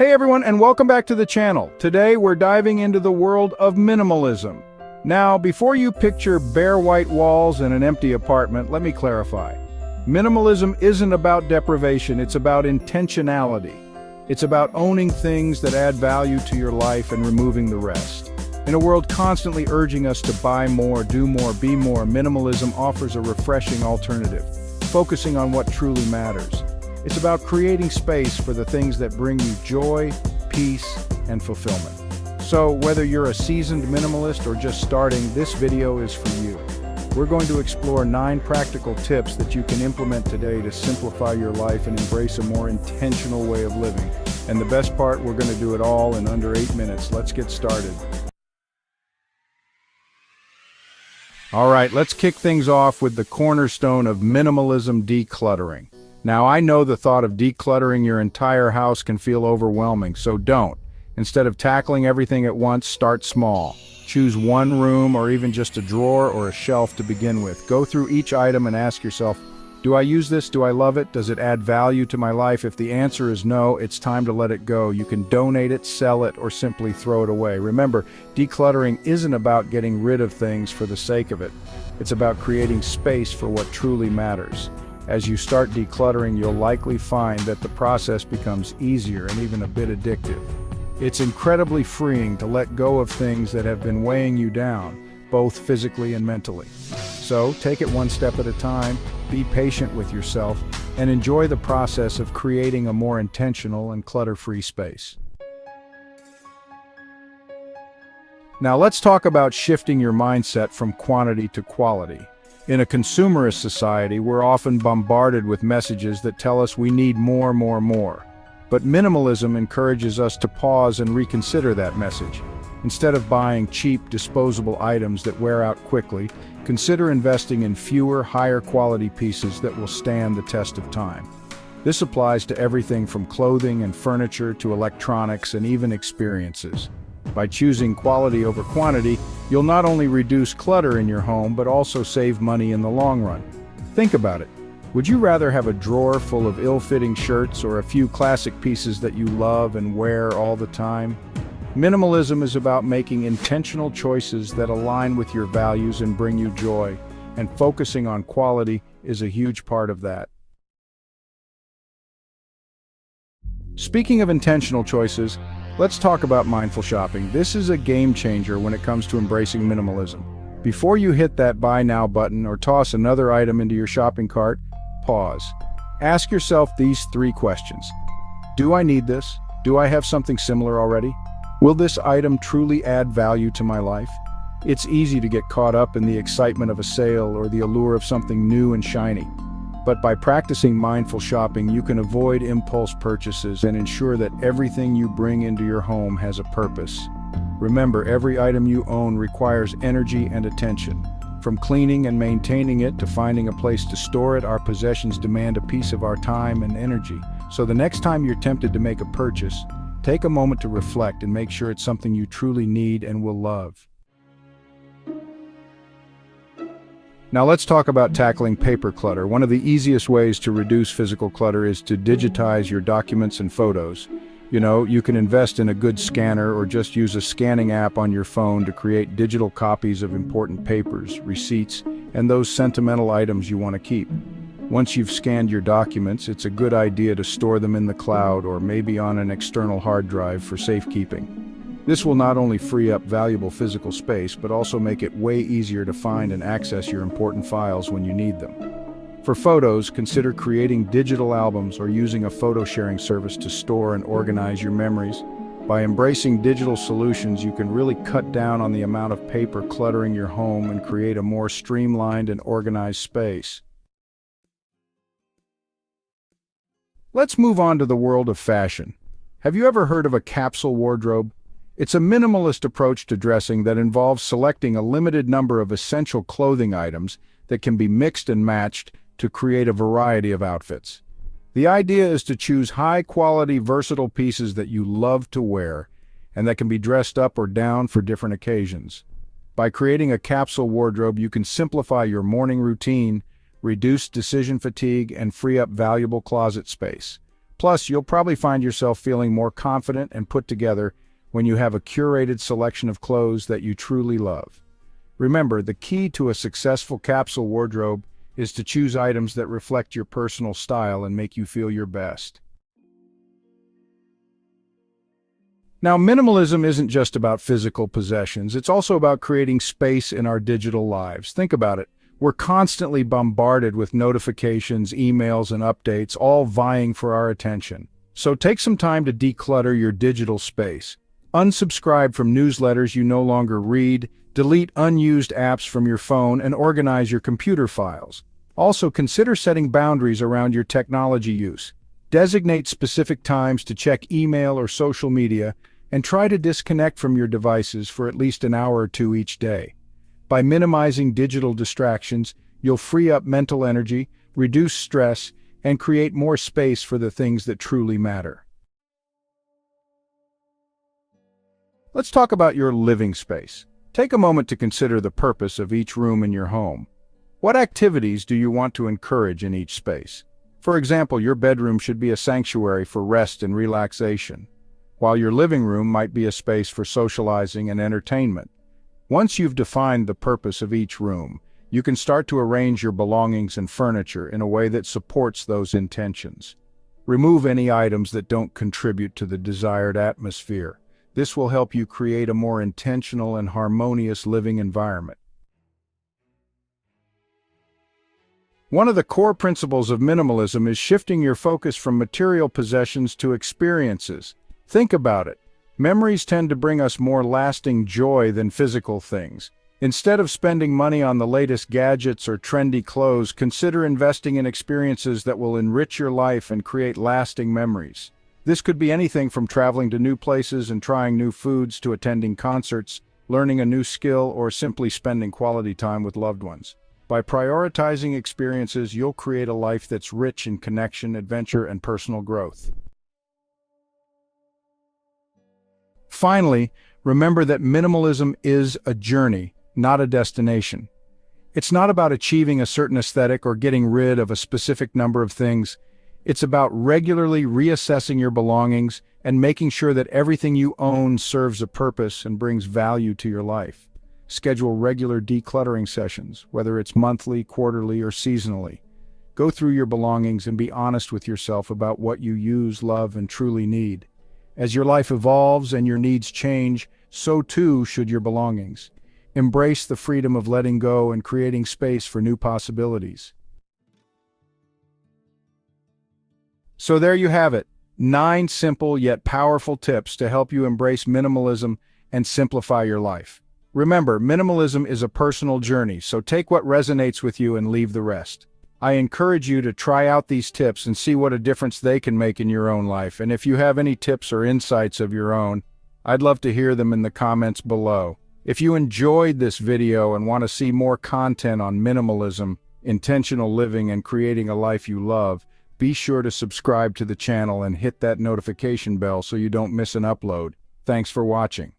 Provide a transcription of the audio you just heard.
Hey everyone, and welcome back to the channel. Today we're diving into the world of minimalism. Now, before you picture bare white walls and an empty apartment, let me clarify. Minimalism isn't about deprivation, it's about intentionality. It's about owning things that add value to your life and removing the rest. In a world constantly urging us to buy more, do more, be more, minimalism offers a refreshing alternative, focusing on what truly matters. It's about creating space for the things that bring you joy, peace, and fulfillment. So, whether you're a seasoned minimalist or just starting, this video is for you. We're going to explore 9 practical tips that you can implement today to simplify your life and embrace a more intentional way of living. And the best part, we're going to do it all in under 8 minutes. Let's get started. All right, let's kick things off with the cornerstone of minimalism: decluttering. Now, I know the thought of decluttering your entire house can feel overwhelming, so don't. Instead of tackling everything at once, start small. Choose one room or even just a drawer or a shelf to begin with. Go through each item and ask yourself, do I use this? Do I love it? Does it add value to my life? If the answer is no, it's time to let it go. You can donate it, sell it, or simply throw it away. Remember, decluttering isn't about getting rid of things for the sake of it. It's about creating space for what truly matters. As you start decluttering, you'll likely find that the process becomes easier and even a bit addictive. It's incredibly freeing to let go of things that have been weighing you down, both physically and mentally. So, take it one step at a time, be patient with yourself, and enjoy the process of creating a more intentional and clutter-free space. Now let's talk about shifting your mindset from quantity to quality. In a consumerist society, we're often bombarded with messages that tell us we need more, more, more. But minimalism encourages us to pause and reconsider that message. Instead of buying cheap, disposable items that wear out quickly, consider investing in fewer, higher-quality pieces that will stand the test of time. This applies to everything from clothing and furniture to electronics and even experiences. By choosing quality over quantity, you'll not only reduce clutter in your home, but also save money in the long run. Think about it. Would you rather have a drawer full of ill-fitting shirts or a few classic pieces that you love and wear all the time? Minimalism is about making intentional choices that align with your values and bring you joy, and focusing on quality is a huge part of that. Speaking of intentional choices, let's talk about mindful shopping. This is a game changer when it comes to embracing minimalism. Before you hit that buy now button or toss another item into your shopping cart, pause. Ask yourself these 3 questions. Do I need this? Do I have something similar already? Will this item truly add value to my life? It's easy to get caught up in the excitement of a sale or the allure of something new and shiny. But by practicing mindful shopping, you can avoid impulse purchases and ensure that everything you bring into your home has a purpose. Remember, every item you own requires energy and attention. From cleaning and maintaining it to finding a place to store it, our possessions demand a piece of our time and energy. So the next time you're tempted to make a purchase, take a moment to reflect and make sure it's something you truly need and will love. Now let's talk about tackling paper clutter. One of the easiest ways to reduce physical clutter is to digitize your documents and photos. You can invest in a good scanner or just use a scanning app on your phone to create digital copies of important papers, receipts, and those sentimental items you want to keep. Once you've scanned your documents, it's a good idea to store them in the cloud or maybe on an external hard drive for safekeeping. This will not only free up valuable physical space, but also make it way easier to find and access your important files when you need them. For photos, consider creating digital albums or using a photo sharing service to store and organize your memories. By embracing digital solutions, you can really cut down on the amount of paper cluttering your home and create a more streamlined and organized space. Let's move on to the world of fashion. Have you ever heard of a capsule wardrobe? It's a minimalist approach to dressing that involves selecting a limited number of essential clothing items that can be mixed and matched to create a variety of outfits. The idea is to choose high-quality, versatile pieces that you love to wear and that can be dressed up or down for different occasions. By creating a capsule wardrobe, you can simplify your morning routine, reduce decision fatigue, and free up valuable closet space. Plus, you'll probably find yourself feeling more confident and put together when you have a curated selection of clothes that you truly love. Remember, the key to a successful capsule wardrobe is to choose items that reflect your personal style and make you feel your best. Now, minimalism isn't just about physical possessions, it's also about creating space in our digital lives. Think about it. We're constantly bombarded with notifications, emails, and updates, all vying for our attention. So take some time to declutter your digital space. Unsubscribe from newsletters you no longer read, delete unused apps from your phone, and organize your computer files. Also, consider setting boundaries around your technology use. Designate specific times to check email or social media, and try to disconnect from your devices for at least an hour or two each day. By minimizing digital distractions, you'll free up mental energy, reduce stress, and create more space for the things that truly matter. Let's talk about your living space. Take a moment to consider the purpose of each room in your home. What activities do you want to encourage in each space? For example, your bedroom should be a sanctuary for rest and relaxation, while your living room might be a space for socializing and entertainment. Once you've defined the purpose of each room, you can start to arrange your belongings and furniture in a way that supports those intentions. Remove any items that don't contribute to the desired atmosphere. This will help you create a more intentional and harmonious living environment. One of the core principles of minimalism is shifting your focus from material possessions to experiences. Think about it. Memories tend to bring us more lasting joy than physical things. Instead of spending money on the latest gadgets or trendy clothes, consider investing in experiences that will enrich your life and create lasting memories. This could be anything from traveling to new places and trying new foods to attending concerts, learning a new skill, or simply spending quality time with loved ones. By prioritizing experiences, you'll create a life that's rich in connection, adventure, and personal growth. Finally, remember that minimalism is a journey, not a destination. It's not about achieving a certain aesthetic or getting rid of a specific number of things. It's about regularly reassessing your belongings and making sure that everything you own serves a purpose and brings value to your life. Schedule regular decluttering sessions, whether it's monthly, quarterly, or seasonally. Go through your belongings and be honest with yourself about what you use, love, and truly need. As your life evolves and your needs change, so too should your belongings. Embrace the freedom of letting go and creating space for new possibilities. So there you have it, 9 simple yet powerful tips to help you embrace minimalism and simplify your life. Remember, minimalism is a personal journey, so take what resonates with you and leave the rest. I encourage you to try out these tips and see what a difference they can make in your own life. And if you have any tips or insights of your own, I'd love to hear them in the comments below. If you enjoyed this video and want to see more content on minimalism, intentional living, and creating a life you love, be sure to subscribe to the channel and hit that notification bell so you don't miss an upload. Thanks for watching.